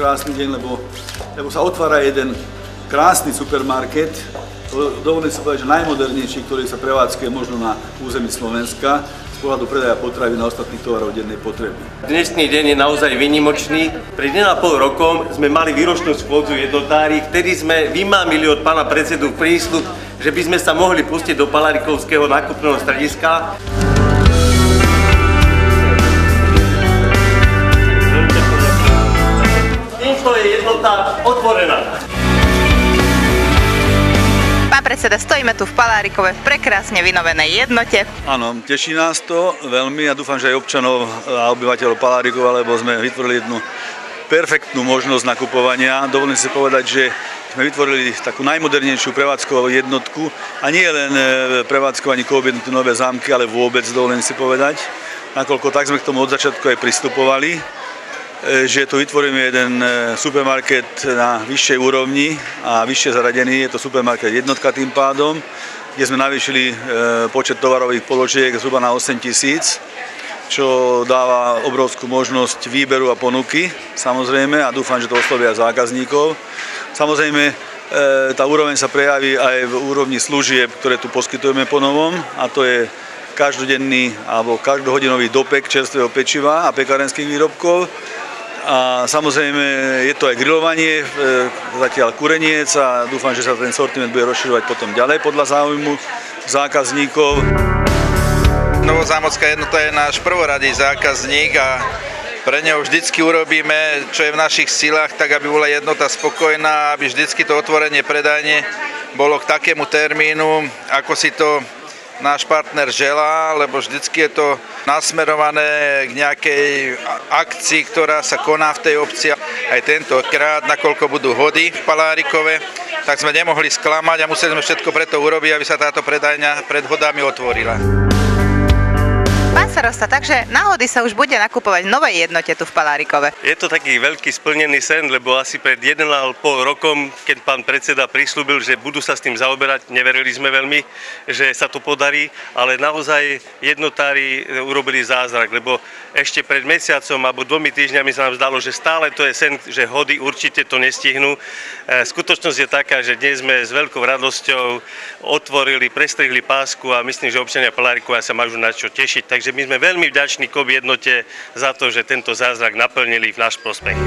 krásny deň, lebo sa otvára jeden krásny supermarket, dovolím si povedať, že najmodernejší, ktorý sa prevádzkuje možno na území Slovenska z pohľadu predaja potravín a ostatných tovarov dennej potreby. Dnešný deň je naozaj výnimočný. Pred 1,5 rokom sme mali výročnú schôdzu jednotári, vtedy sme vymámili od pána predsedu prísľub, že by sme sa mohli pustiť do Palárikovského nákupného strediska. Týmto je jednota otvorená. Pán predseda, stojíme tu v Palárikove v prekrásne vynovenej jednote. Áno, teší nás to veľmi a dúfam, že aj občanov a obyvateľov Palárikova, lebo sme vytvorili jednu perfektnú možnosť nakupovania. Dovolím si povedať, že sme vytvorili takú najmodernejšiu prevádzkovú jednotku a nie len prevádzkovanie koobjednuté Nové Zámky, ale vôbec, dovolím si povedať, nakoľko tak sme k tomu od začiatku aj pristupovali, že tu vytvoríme jeden supermarket na vyššej úrovni a vyššie zaradený. Je to supermarket jednotka tým pádom, kde sme navýšili počet tovarových položiek zhruba na 8 000, čo dáva obrovskú možnosť výberu a ponuky, samozrejme, a dúfam, že to osloví aj zákazníkov. Samozrejme, tá úroveň sa prejaví aj v úrovni služieb, ktoré tu poskytujeme po novom, a to je každodenný alebo každohodinový dopek čerstvého pečiva a pekárenských výrobkov. A samozrejme je to aj grilovanie, zatiaľ kureniec a dúfam, že sa ten sortiment bude rozširovať potom ďalej podľa záujmu zákazníkov. Novozámocká jednota je náš prvoradý zákazník a pre neho vždycky urobíme, čo je v našich silách, tak aby bola jednota spokojná, aby vždycky to otvorenie predajne bolo k takému termínu, ako si to náš partner želá, lebo vždycky je to nasmerované k nejakej akcii, ktorá sa koná v tej obci. Aj tentokrát, nakoľko budú hody v Palárikove, tak sme nemohli sklamať a museli sme všetko preto urobiť, aby sa táto predajňa pred hodami otvorila. Pán starosta, takže na hody sa už bude nakupovať v novej jednote tu v Palárikove. Je to taký veľký splnený sen, lebo asi pred 1,5 rokom, keď pán predseda prislúbil, že budú sa s tým zaoberať, neverili sme veľmi, že sa to podarí, ale naozaj jednotári urobili zázrak, lebo ešte pred mesiacom alebo 2 týždňami sa nám zdalo, že stále to je sen, že hody určite to nestihnú. Skutočnosť je taká, že dnes sme s veľkou radosťou otvorili, prestrihli pásku a myslím, že občania Palárikova sa majú na čo tešiť. Takže my sme veľmi vďační KOB jednote za to, že tento zázrak naplnili v náš prospech.